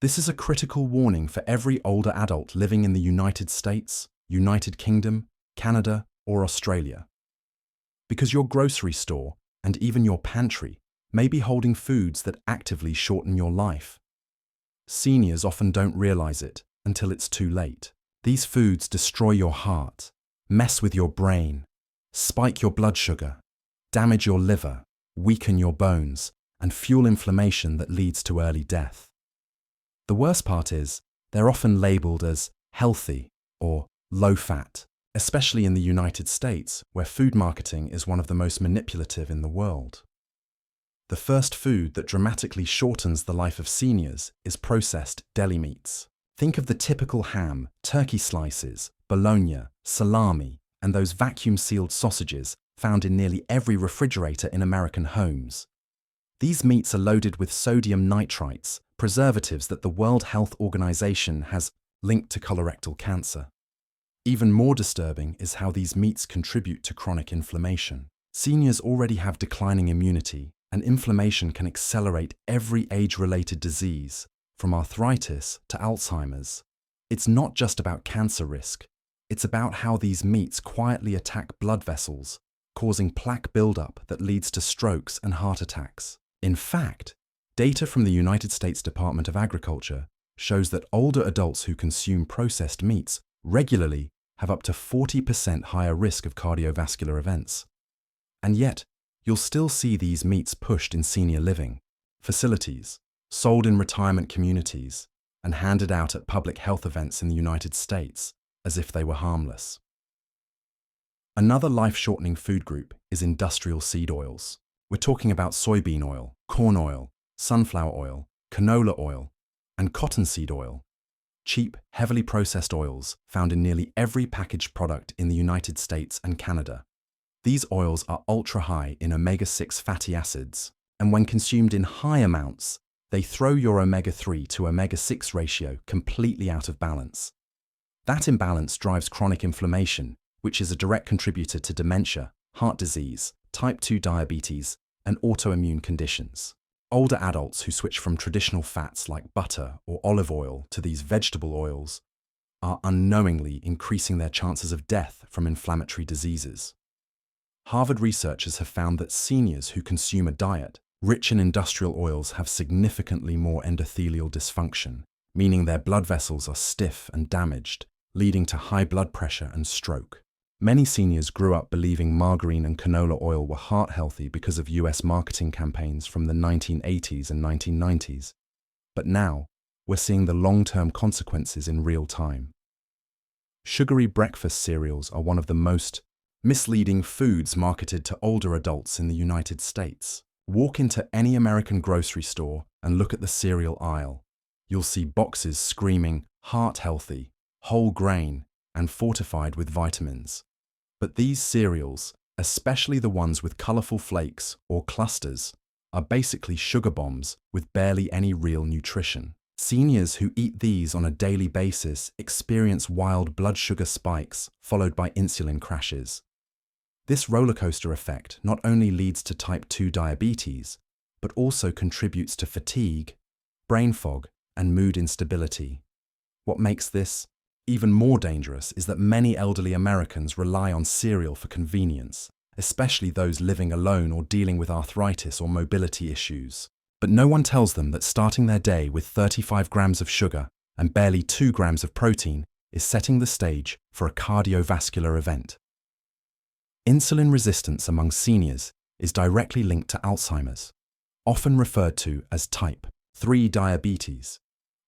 This is a critical warning for every older adult living in the United States, United Kingdom, Canada, or Australia. Because your grocery store and even your pantry may be holding foods that actively shorten your life. Seniors often don't realize it until it's too late. These foods destroy your heart, mess with your brain, spike your blood sugar, damage your liver, weaken your bones, and fuel inflammation that leads to early death. The worst part is, they're often labeled as healthy or low-fat, especially in the United States, where food marketing is one of the most manipulative in the world. The first food that dramatically shortens the life of seniors is processed deli meats. Think of the typical ham, turkey slices, bologna, salami, and those vacuum-sealed sausages found in nearly every refrigerator in American homes. These meats are loaded with sodium nitrites, preservatives that the World Health Organization has linked to colorectal cancer. Even more disturbing is how these meats contribute to chronic inflammation. Seniors already have declining immunity, and inflammation can accelerate every age-related disease, from arthritis to Alzheimer's. It's not just about cancer risk, it's about how these meats quietly attack blood vessels, causing plaque buildup that leads to strokes and heart attacks. In fact, data from the United States Department of Agriculture shows that older adults who consume processed meats regularly have up to 40% higher risk of cardiovascular events. And yet, you'll still see these meats pushed in senior living facilities, sold in retirement communities, and handed out at public health events in the United States as if they were harmless. Another life-shortening food group is industrial seed oils. We're talking about soybean oil, corn oil, sunflower oil, canola oil, and cottonseed oil. Cheap, heavily processed oils found in nearly every packaged product in the United States and Canada. These oils are ultra-high in omega-6 fatty acids, and when consumed in high amounts, they throw your omega-3 to omega-6 ratio completely out of balance. That imbalance drives chronic inflammation, which is a direct contributor to dementia, heart disease, type 2 diabetes, and autoimmune conditions. Older adults who switch from traditional fats like butter or olive oil to these vegetable oils are unknowingly increasing their chances of death from inflammatory diseases. Harvard researchers have found that seniors who consume a diet rich in industrial oils have significantly more endothelial dysfunction, meaning their blood vessels are stiff and damaged, leading to high blood pressure and stroke. Many seniors grew up believing margarine and canola oil were heart-healthy because of US marketing campaigns from the 1980s and 1990s. But now, we're seeing the long-term consequences in real time. Sugary breakfast cereals are one of the most misleading foods marketed to older adults in the United States. Walk into any American grocery store and look at the cereal aisle. You'll see boxes screaming heart-healthy, whole grain, and fortified with vitamins. But these cereals, especially the ones with colorful flakes or clusters, are basically sugar bombs with barely any real nutrition. Seniors who eat these on a daily basis experience wild blood sugar spikes followed by insulin crashes. This rollercoaster effect not only leads to type 2 diabetes, but also contributes to fatigue, brain fog, and mood instability. What makes this even more dangerous is that many elderly Americans rely on cereal for convenience, especially those living alone or dealing with arthritis or mobility issues. But no one tells them that starting their day with 35 grams of sugar and barely 2 grams of protein is setting the stage for a cardiovascular event. Insulin resistance among seniors is directly linked to Alzheimer's, often referred to as type 3 diabetes.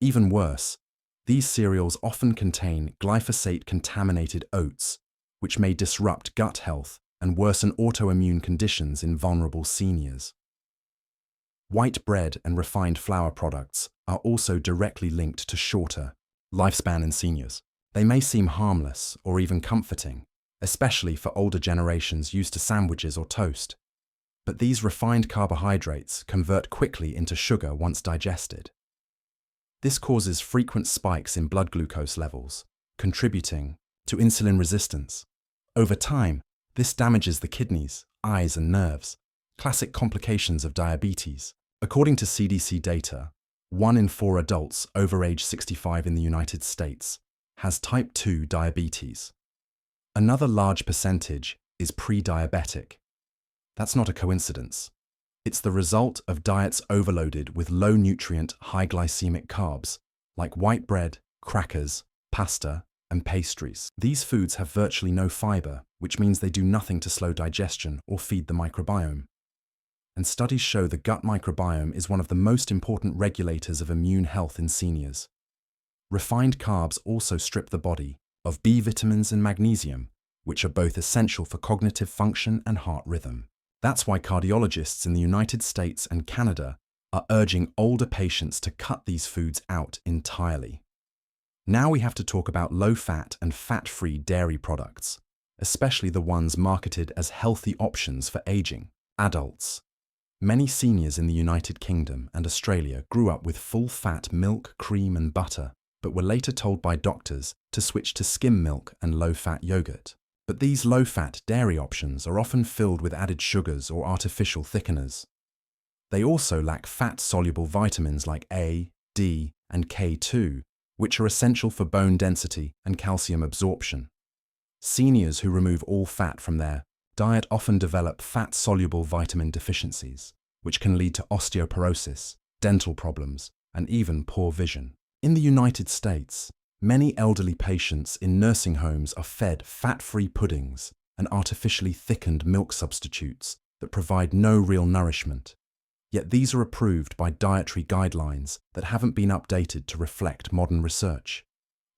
Even worse, these cereals often contain glyphosate-contaminated oats, which may disrupt gut health and worsen autoimmune conditions in vulnerable seniors. White bread and refined flour products are also directly linked to shorter lifespan in seniors. They may seem harmless or even comforting, especially for older generations used to sandwiches or toast. But these refined carbohydrates convert quickly into sugar once digested. This causes frequent spikes in blood glucose levels, contributing to insulin resistance. Over time, this damages the kidneys, eyes, and nerves, classic complications of diabetes. According to CDC data, 1 in 4 adults over age 65 in the United States has type 2 diabetes. Another large percentage is pre-diabetic. That's not a coincidence. It's the result of diets overloaded with low-nutrient, high-glycemic carbs, like white bread, crackers, pasta, and pastries. These foods have virtually no fiber, which means they do nothing to slow digestion or feed the microbiome. And studies show the gut microbiome is one of the most important regulators of immune health in seniors. Refined carbs also strip the body of B vitamins and magnesium, which are both essential for cognitive function and heart rhythm. That's why cardiologists in the United States and Canada are urging older patients to cut these foods out entirely. Now we have to talk about low-fat and fat-free dairy products, especially the ones marketed as healthy options for aging adults. Many seniors in the United Kingdom and Australia grew up with full-fat milk, cream and butter, but were later told by doctors to switch to skim milk and low-fat yogurt. But these low-fat dairy options are often filled with added sugars or artificial thickeners. They also lack fat-soluble vitamins like A, D, and K2, which are essential for bone density and calcium absorption. Seniors who remove all fat from their diet often develop fat-soluble vitamin deficiencies, which can lead to osteoporosis, dental problems, and even poor vision. In the United States, many elderly patients in nursing homes are fed fat-free puddings and artificially thickened milk substitutes that provide no real nourishment. Yet these are approved by dietary guidelines that haven't been updated to reflect modern research.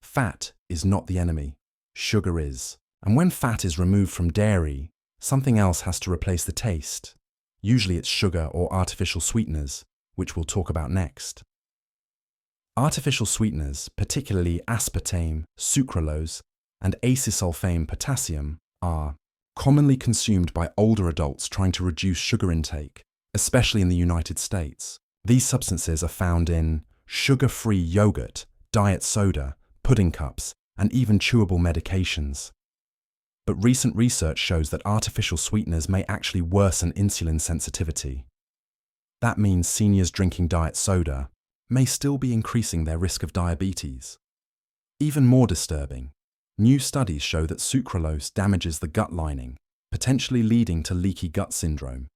Fat is not the enemy, sugar is. And when fat is removed from dairy, something else has to replace the taste. Usually it's sugar or artificial sweeteners, which we'll talk about next. Artificial sweeteners, particularly aspartame, sucralose, and acesulfame potassium, are commonly consumed by older adults trying to reduce sugar intake, especially in the United States. These substances are found in sugar-free yogurt, diet soda, pudding cups, and even chewable medications. But recent research shows that artificial sweeteners may actually worsen insulin sensitivity. That means seniors drinking diet soda may still be increasing their risk of diabetes. Even more disturbing, new studies show that sucralose damages the gut lining, potentially leading to leaky gut syndrome,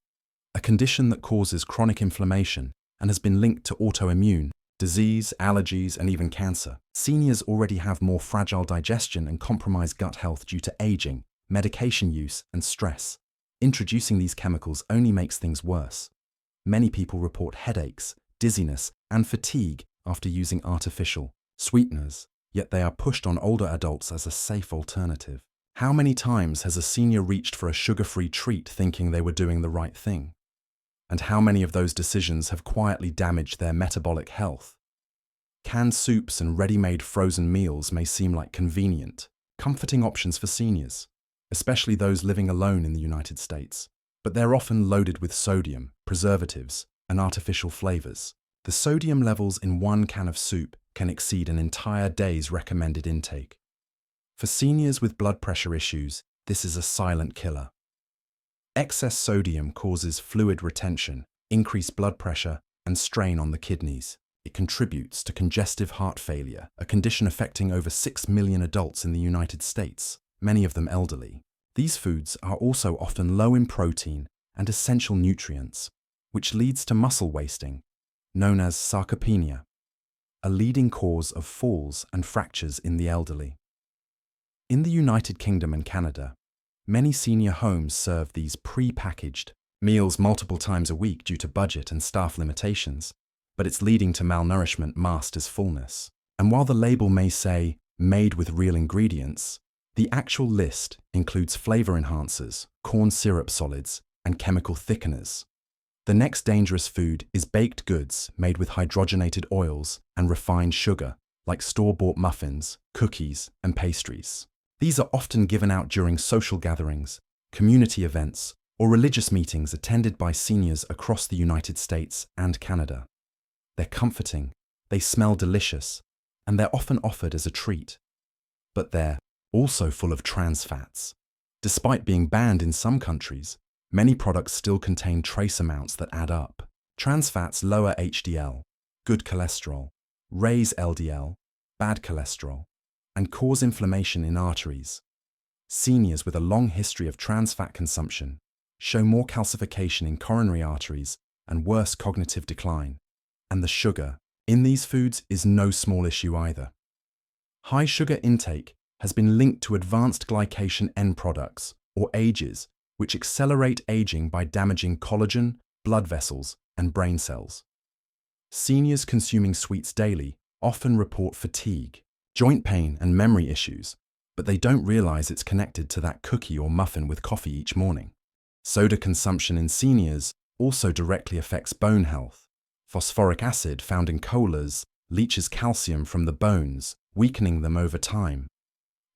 a condition that causes chronic inflammation and has been linked to autoimmune disease, allergies, and even cancer. Seniors already have more fragile digestion and compromised gut health due to aging, medication use, and stress. Introducing these chemicals only makes things worse. Many people report headaches, dizziness, and fatigue after using artificial sweeteners, yet they are pushed on older adults as a safe alternative. How many times has a senior reached for a sugar-free treat thinking they were doing the right thing? And how many of those decisions have quietly damaged their metabolic health? Canned soups and ready-made frozen meals may seem like convenient, comforting options for seniors, especially those living alone in the United States, but they're often loaded with sodium, preservatives, and artificial flavors. The sodium levels in one can of soup can exceed an entire day's recommended intake. For seniors with blood pressure issues, this is a silent killer. Excess sodium causes fluid retention, increased blood pressure, and strain on the kidneys. It contributes to congestive heart failure, a condition affecting over 6 million adults in the United States, many of them elderly. These foods are also often low in protein and essential nutrients, which leads to muscle wasting, known as sarcopenia, a leading cause of falls and fractures in the elderly. In the United Kingdom and Canada, many senior homes serve these pre-packaged meals multiple times a week due to budget and staff limitations, but it's leading to malnourishment masked as fullness. And while the label may say, made with real ingredients, the actual list includes flavor enhancers, corn syrup solids, and chemical thickeners. The next dangerous food is baked goods made with hydrogenated oils and refined sugar, like store-bought muffins, cookies, and pastries. These are often given out during social gatherings, community events, or religious meetings attended by seniors across the United States and Canada. They're comforting, they smell delicious, and they're often offered as a treat. But they're also full of trans fats. Despite being banned in some countries, many products still contain trace amounts that add up. Trans fats lower HDL, good cholesterol, raise LDL, bad cholesterol, and cause inflammation in arteries. Seniors with a long history of trans fat consumption show more calcification in coronary arteries and worse cognitive decline. And the sugar in these foods is no small issue either. High sugar intake has been linked to advanced glycation end products, or AGEs, which accelerate aging by damaging collagen, blood vessels, and brain cells. Seniors consuming sweets daily often report fatigue, joint pain, and memory issues, but they don't realize it's connected to that cookie or muffin with coffee each morning. Soda consumption in seniors also directly affects bone health. Phosphoric acid found in colas leaches calcium from the bones, weakening them over time.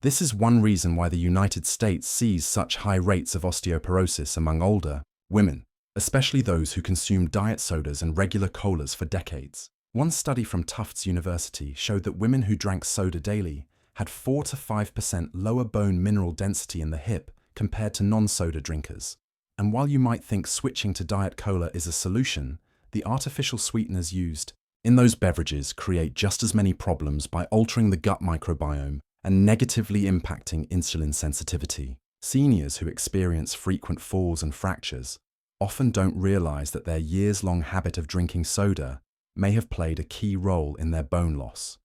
This is one reason why the United States sees such high rates of osteoporosis among older women, especially those who consume diet sodas and regular colas for decades. One study from Tufts University showed that women who drank soda daily had 4 to 5% lower bone mineral density in the hip compared to non-soda drinkers. And while you might think switching to diet cola is a solution, the artificial sweeteners used in those beverages create just as many problems by altering the gut microbiome and negatively impacting insulin sensitivity. Seniors who experience frequent falls and fractures often don't realize that their years-long habit of drinking soda may have played a key role in their bone loss.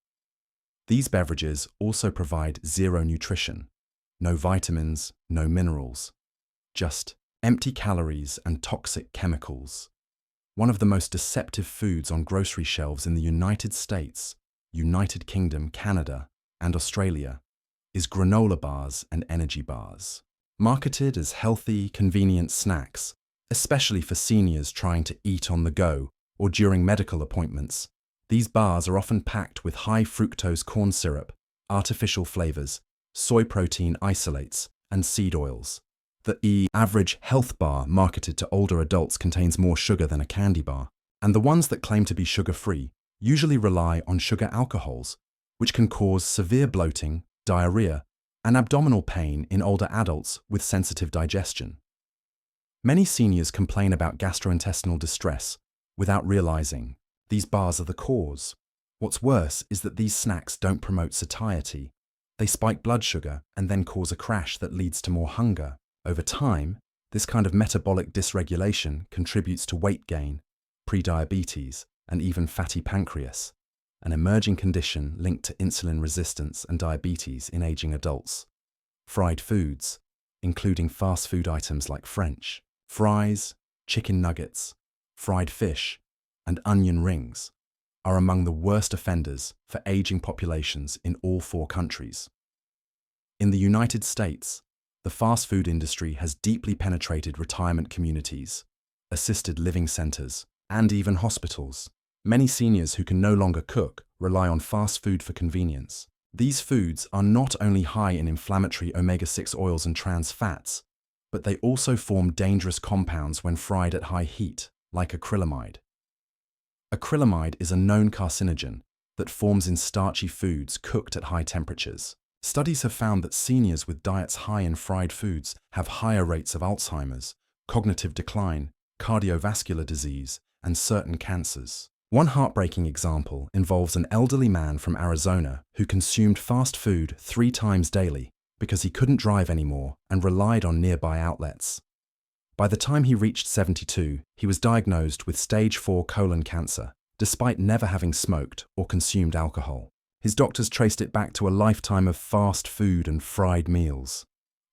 These beverages also provide zero nutrition, no vitamins, no minerals, just empty calories and toxic chemicals. One of the most deceptive foods on grocery shelves in the United States, United Kingdom, Canada, and Australia is granola bars and energy bars. Marketed as healthy, convenient snacks, especially for seniors trying to eat on the go or during medical appointments, these bars are often packed with high fructose corn syrup, artificial flavors, soy protein isolates, and seed oils. The average health bar marketed to older adults contains more sugar than a candy bar, and the ones that claim to be sugar-free usually rely on sugar alcohols, which can cause severe bloating, diarrhea, and abdominal pain in older adults with sensitive digestion. Many seniors complain about gastrointestinal distress without realizing these bars are the cause. What's worse is that these snacks don't promote satiety. They spike blood sugar and then cause a crash that leads to more hunger. Over time, this kind of metabolic dysregulation contributes to weight gain, prediabetes, and even fatty pancreas, an emerging condition linked to insulin resistance and diabetes in aging adults. Fried foods, including fast food items like French fries, chicken nuggets, fried fish, and onion rings, are among the worst offenders for aging populations in all 4 countries. In the United States, the fast food industry has deeply penetrated retirement communities, assisted living centers, and even hospitals. Many seniors who can no longer cook rely on fast food for convenience. These foods are not only high in inflammatory omega-6 oils and trans fats, but they also form dangerous compounds when fried at high heat, like acrylamide. Acrylamide is a known carcinogen that forms in starchy foods cooked at high temperatures. Studies have found that seniors with diets high in fried foods have higher rates of Alzheimer's, cognitive decline, cardiovascular disease, and certain cancers. One heartbreaking example involves an elderly man from Arizona who consumed fast food 3 times daily because he couldn't drive anymore and relied on nearby outlets. By the time he reached 72, he was diagnosed with stage 4 colon cancer, despite never having smoked or consumed alcohol. His doctors traced it back to a lifetime of fast food and fried meals.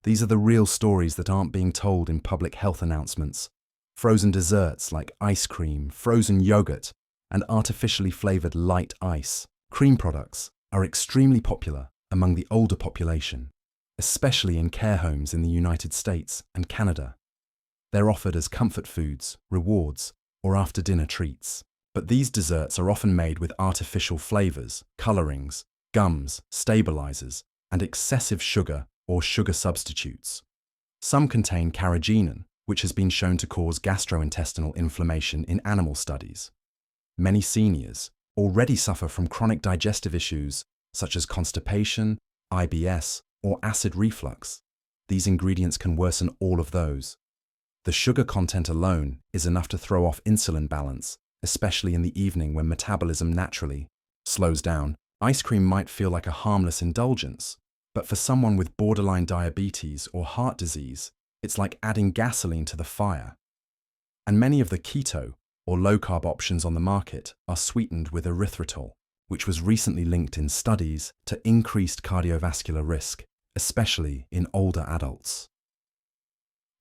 These are the real stories that aren't being told in public health announcements. Frozen desserts like ice cream, frozen yogurt, and artificially flavored light ice, cream products, are extremely popular among the older population, especially in care homes in the United States and Canada. They're offered as comfort foods, rewards, or after-dinner treats. But these desserts are often made with artificial flavors, colorings, gums, stabilizers, and excessive sugar or sugar substitutes. Some contain carrageenan, which has been shown to cause gastrointestinal inflammation in animal studies. Many seniors already suffer from chronic digestive issues such as constipation, IBS, or acid reflux. These ingredients can worsen all of those. The sugar content alone is enough to throw off insulin balance especially in the evening when metabolism naturally slows down. Ice cream might feel like a harmless indulgence, but for someone with borderline diabetes or heart disease, it's like adding gasoline to the fire. And many of the keto or low-carb options on the market are sweetened with erythritol, which was recently linked in studies to increased cardiovascular risk, especially in older adults.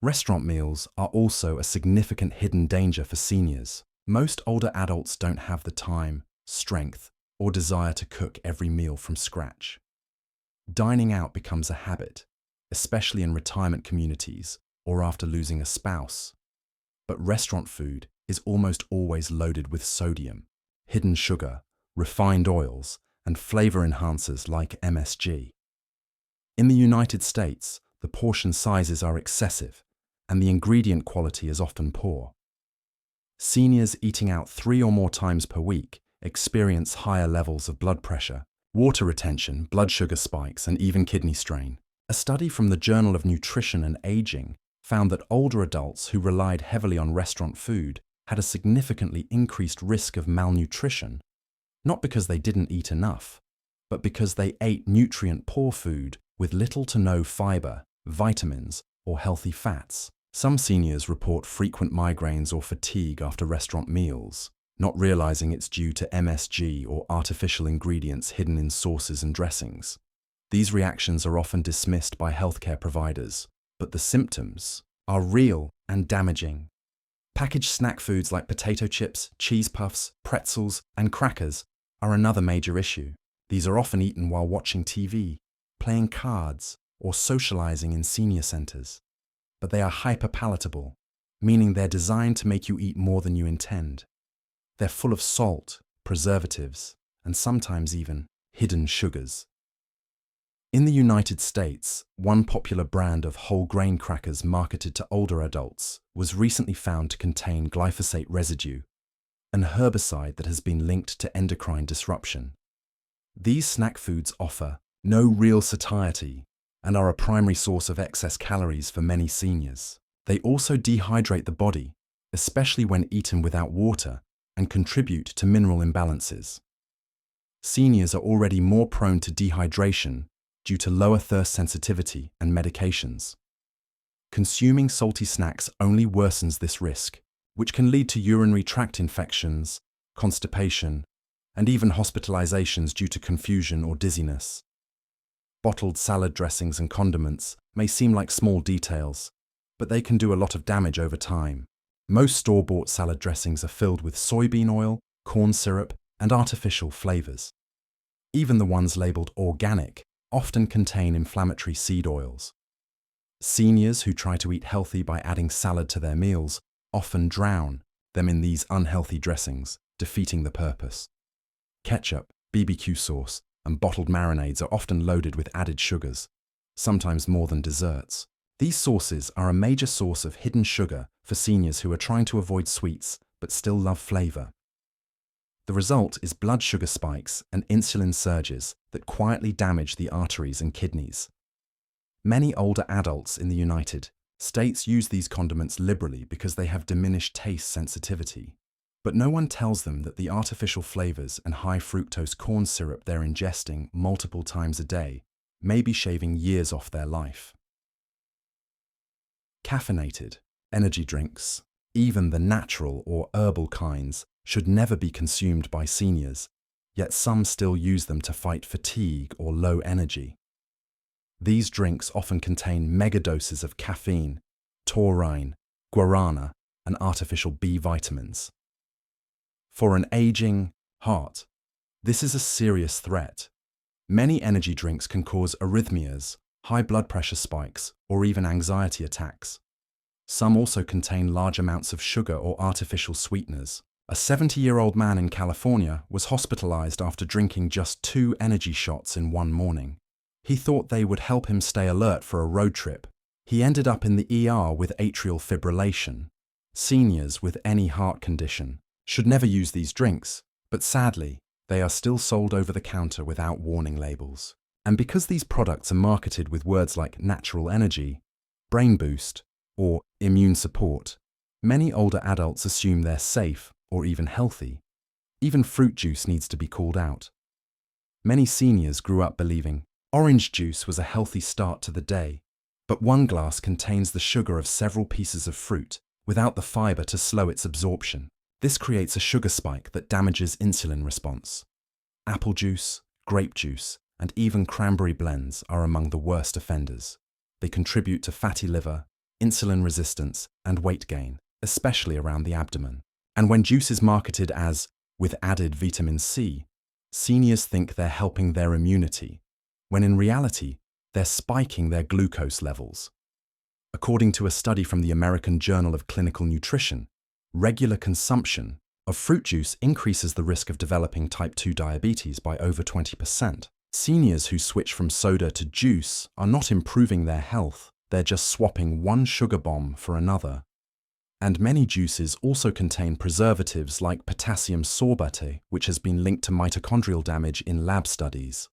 Restaurant meals are also a significant hidden danger for seniors. Most older adults don't have the time, strength, or desire to cook every meal from scratch. Dining out becomes a habit, especially in retirement communities or after losing a spouse. But restaurant food is almost always loaded with sodium, hidden sugar, refined oils, and flavor enhancers like MSG. In the United States, the portion sizes are excessive, and the ingredient quality is often poor. Seniors eating out 3 or more times per week experience higher levels of blood pressure, water retention, blood sugar spikes, and even kidney strain. A study from the Journal of Nutrition and Aging found that older adults who relied heavily on restaurant food had a significantly increased risk of malnutrition, not because they didn't eat enough, but because they ate nutrient-poor food with little to no fiber, vitamins, or healthy fats. Some seniors report frequent migraines or fatigue after restaurant meals, not realizing it's due to MSG or artificial ingredients hidden in sauces and dressings. These reactions are often dismissed by healthcare providers, but the symptoms are real and damaging. Packaged snack foods like potato chips, cheese puffs, pretzels, and crackers are another major issue. These are often eaten while watching TV, playing cards, or socializing in senior centers. But they are hyperpalatable, meaning they're designed to make you eat more than you intend. They're full of salt, preservatives, and sometimes even hidden sugars. In the United States, one popular brand of whole grain crackers marketed to older adults was recently found to contain glyphosate residue, an herbicide that has been linked to endocrine disruption. These snack foods offer no real satiety and are a primary source of excess calories for many seniors. They also dehydrate the body, especially when eaten without water, and contribute to mineral imbalances. Seniors are already more prone to dehydration due to lower thirst sensitivity and medications. Consuming salty snacks only worsens this risk, which can lead to urinary tract infections, constipation, and even hospitalizations due to confusion or dizziness. Bottled salad dressings and condiments may seem like small details, but they can do a lot of damage over time. Most store-bought salad dressings are filled with soybean oil, corn syrup, and artificial flavors. Even the ones labeled organic often contain inflammatory seed oils. Seniors who try to eat healthy by adding salad to their meals often drown them in these unhealthy dressings, defeating the purpose. Ketchup, BBQ sauce, and bottled marinades are often loaded with added sugars, sometimes more than desserts. These sauces are a major source of hidden sugar for seniors who are trying to avoid sweets but still love flavor. The result is blood sugar spikes and insulin surges that quietly damage the arteries and kidneys. Many older adults in the United States use these condiments liberally because they have diminished taste sensitivity. But no one tells them that the artificial flavors and high fructose corn syrup they're ingesting multiple times a day may be shaving years off their life. Caffeinated energy drinks, even the natural or herbal kinds, should never be consumed by seniors, yet some still use them to fight fatigue or low energy. These drinks often contain megadoses of caffeine, taurine, guarana, and artificial B vitamins. For an aging heart, this is a serious threat. Many energy drinks can cause arrhythmias, high blood pressure spikes, or even anxiety attacks. Some also contain large amounts of sugar or artificial sweeteners. A 70-year-old man in California was hospitalized after drinking just 2 energy shots in one morning. He thought they would help him stay alert for a road trip. He ended up in the ER with atrial fibrillation. Seniors with any heart condition should never use these drinks, but sadly, they are still sold over the counter without warning labels. And because these products are marketed with words like natural energy, brain boost, or immune support, many older adults assume they're safe or even healthy. Even fruit juice needs to be called out. Many seniors grew up believing orange juice was a healthy start to the day, but one glass contains the sugar of several pieces of fruit without the fiber to slow its absorption. This creates a sugar spike that damages insulin response. Apple juice, grape juice, and even cranberry blends are among the worst offenders. They contribute to fatty liver, insulin resistance, and weight gain, especially around the abdomen. And when juice is marketed as with added vitamin C, seniors think they're helping their immunity, when in reality, they're spiking their glucose levels. According to a study from the American Journal of Clinical Nutrition, regular consumption of fruit juice increases the risk of developing type 2 diabetes by over 20%. Seniors who switch from soda to juice are not improving their health, they're just swapping one sugar bomb for another. And many juices also contain preservatives like potassium sorbate, which has been linked to mitochondrial damage in lab studies.